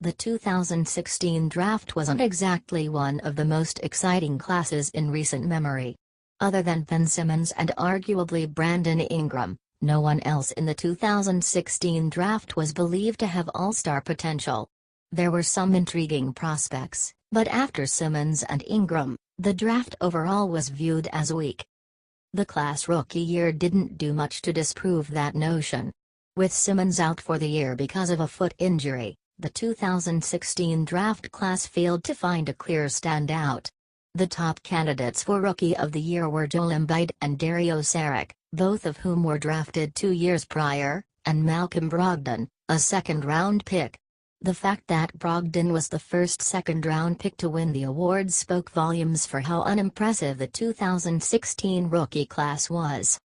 The 2016 draft wasn't exactly one of the most exciting classes in recent memory. Other than Ben Simmons and arguably Brandon Ingram, no one else in the 2016 draft was believed to have all-star potential. There were some intriguing prospects, but after Simmons and Ingram, the draft overall was viewed as weak. The class rookie year didn't do much to disprove that notion. With Simmons out for the year because of a foot injury, the 2016 draft class failed to find a clear standout. The top candidates for Rookie of the Year were Joel Embiid and Dario Saric, both of whom were drafted 2 years prior, and Malcom Brogdon, a second-round pick. The fact that Brogdon was the first second-round pick to win the award spoke volumes for how unimpressive the 2016 rookie class was.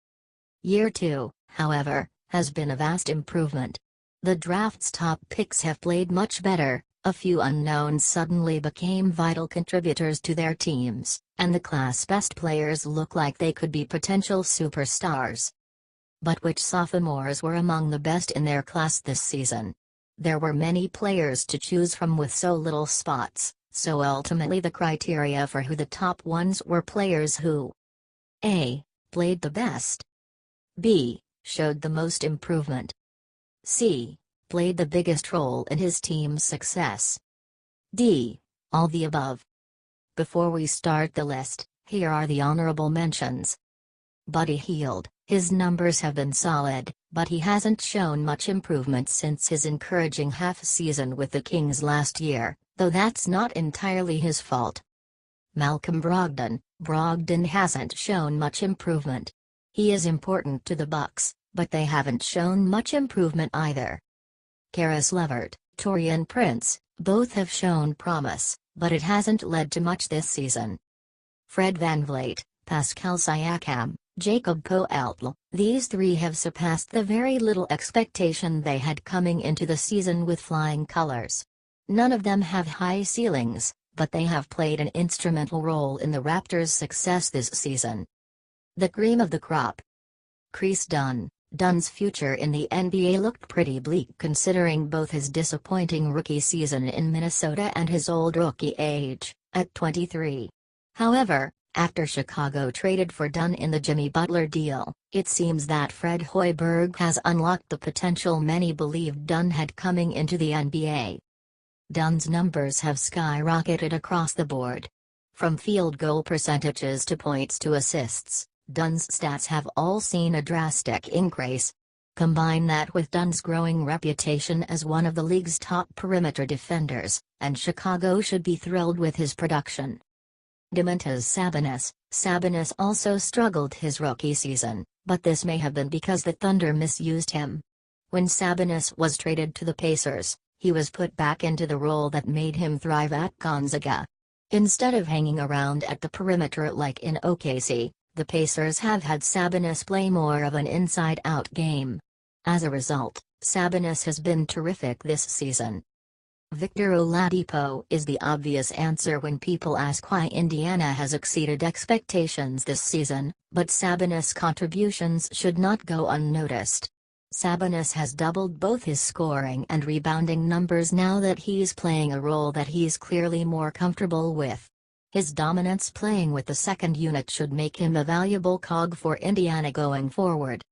Year 2, however, has been a vast improvement. The draft's top picks have played much better, a few unknowns suddenly became vital contributors to their teams, and the class' best players look like they could be potential superstars. But which sophomores were among the best in their class this season? There were many players to choose from with so little spots, so ultimately the criteria for who the top ones were players who A. Played the best, B. Showed the most improvement, C. Played the biggest role in his team's success, D. All the above. Before we start the list, here are the honorable mentions. Buddy Hield, his numbers have been solid, but he hasn't shown much improvement since his encouraging half-season with the Kings last year, though that's not entirely his fault. Malcom Brogdon hasn't shown much improvement. He is important to the Bucks, but they haven't shown much improvement either. Karis LeVert, Taurean Prince, both have shown promise, but it hasn't led to much this season. Fred VanVleet, Pascal Siakam, Jacob Poeltl, these three have surpassed the very little expectation they had coming into the season with flying colors. None of them have high ceilings, but they have played an instrumental role in the Raptors' success this season. The cream of the crop. Chris Dunn. Dunn's future in the NBA looked pretty bleak considering both his disappointing rookie season in Minnesota and his old rookie age, at 23. However, after Chicago traded for Dunn in the Jimmy Butler deal, it seems that Fred Hoiberg has unlocked the potential many believed Dunn had coming into the NBA. Dunn's numbers have skyrocketed across the board. From field goal percentages to points to assists, Dunn's stats have all seen a drastic increase. Combine that with Dunn's growing reputation as one of the league's top perimeter defenders, and Chicago should be thrilled with his production. Domantas Sabonis also struggled his rookie season, but this may have been because the Thunder misused him. When Sabonis was traded to the Pacers, he was put back into the role that made him thrive at Gonzaga. Instead of hanging around at the perimeter like in OKC, the Pacers have had Sabonis play more of an inside-out game. As a result, Sabonis has been terrific this season. Victor Oladipo is the obvious answer when people ask why Indiana has exceeded expectations this season, but Sabonis' contributions should not go unnoticed. Sabonis has doubled both his scoring and rebounding numbers now that he's playing a role that he's clearly more comfortable with. His dominance playing with the second unit should make him a valuable cog for Indiana going forward.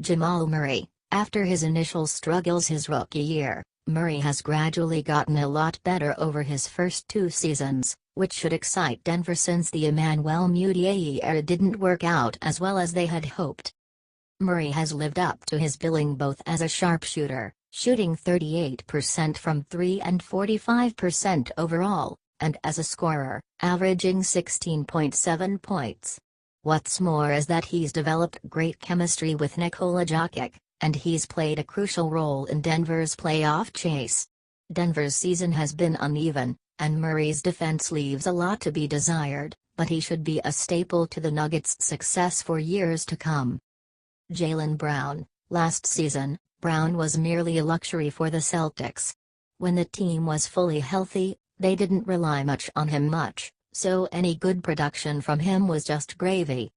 Jamal Murray, after his initial struggles his rookie year, Murray has gradually gotten a lot better over his first 2 seasons, which should excite Denver since the Emmanuel Mudiay era didn't work out as well as they had hoped. Murray has lived up to his billing both as a sharpshooter, shooting 38% from 3 and 45% overall, and as a scorer, averaging 16.7 points. What's more is that he's developed great chemistry with Nikola Jokic, and he's played a crucial role in Denver's playoff chase. Denver's season has been uneven, and Murray's defense leaves a lot to be desired, but he should be a staple to the Nuggets' success for years to come. Jaylen Brown. Last season, Brown was merely a luxury for the Celtics. When the team was fully healthy, they didn't rely much on him so any good production from him was just gravy.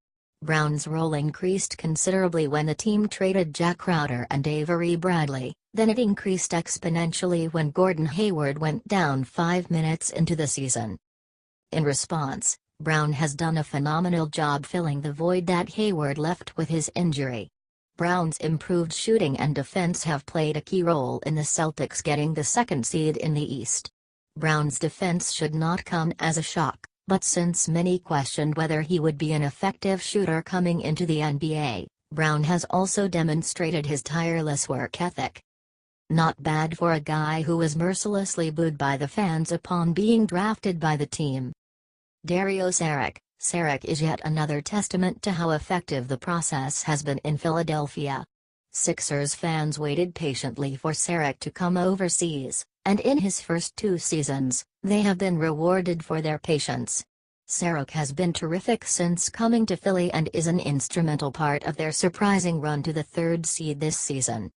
Brown's role increased considerably when the team traded Jack Crowder and Avery Bradley, Then it increased exponentially when Gordon Hayward went down 5 minutes into the season. In response, Brown has done a phenomenal job filling the void that Hayward left with his injury. Brown's improved shooting and defense have played a key role in the Celtics getting the second seed in the East. Brown's defense should not come as a shock, but since many questioned whether he would be an effective shooter coming into the NBA, Brown has also demonstrated his tireless work ethic. Not bad for a guy who was mercilessly booed by the fans upon being drafted by the team. Dario Saric. Saric is yet another testament to how effective the process has been in Philadelphia. Sixers fans waited patiently for Saric to come overseas, and in his first 2 seasons, they have been rewarded for their patience. Saric has been terrific since coming to Philly and is an instrumental part of their surprising run to the 3rd seed this season.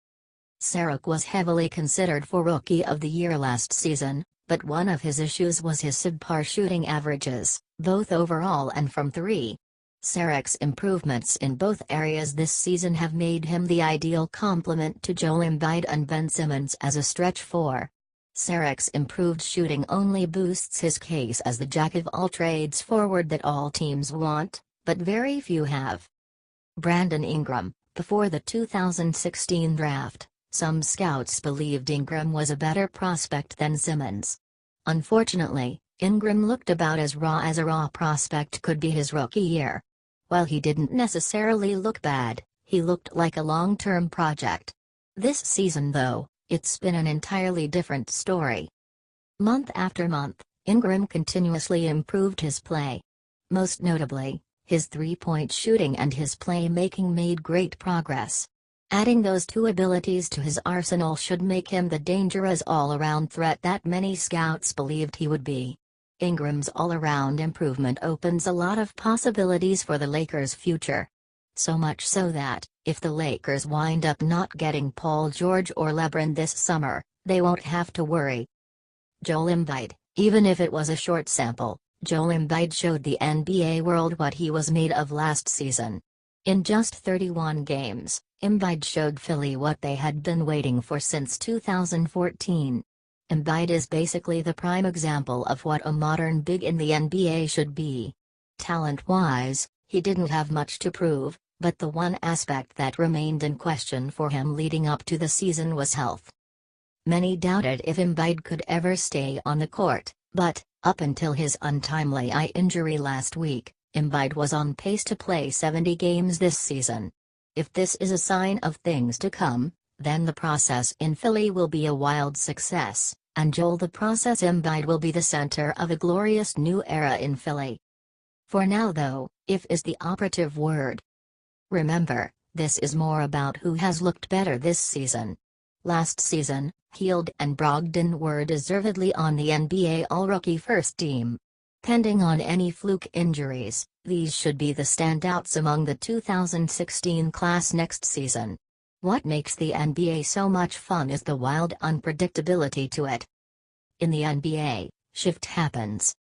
Saric was heavily considered for Rookie of the Year last season, but one of his issues was his subpar shooting averages, both overall and from 3. Saric's improvements in both areas this season have made him the ideal complement to Joel Embiid and Ben Simmons as a stretch 4. Saric's improved shooting only boosts his case as the jack-of-all-trades forward that all teams want, but very few have. Brandon Ingram. Before the 2016 draft, some scouts believed Ingram was a better prospect than Simmons. Unfortunately, Ingram looked about as a raw prospect could be his rookie year. While he didn't necessarily look bad, he looked like a long-term project. This season though, it's been an entirely different story. Month after month, Ingram continuously improved his play. Most notably, his three-point shooting and his playmaking made great progress. Adding those 2 abilities to his arsenal should make him the dangerous all-around threat that many scouts believed he would be. Ingram's all-around improvement opens a lot of possibilities for the Lakers' future. So much so that, if the Lakers wind up not getting Paul George or LeBron this summer, they won't have to worry. Joel Embiid. Even if it was a short sample, Joel Embiid showed the NBA world what he was made of last season. In just 31 games, Embiid showed Philly what they had been waiting for since 2014. Embiid is basically the prime example of what a modern big in the NBA should be. Talent-wise, he didn't have much to prove, but the one aspect that remained in question for him leading up to the season was health. Many doubted if Embiid could ever stay on the court, but, up until his untimely eye injury last week, Embiid was on pace to play 70 games this season. If this is a sign of things to come, then the process in Philly will be a wild success, and Joel the Process Embiid will be the center of a glorious new era in Philly. For now though, if is the operative word. Remember, this is more about who has looked better this season. Last season, Hield and Brogdon were deservedly on the NBA All-Rookie First Team. Pending on any fluke injuries, these should be the standouts among the 2016 class next season. What makes the NBA so much fun is the wild unpredictability to it. In the NBA, shift happens.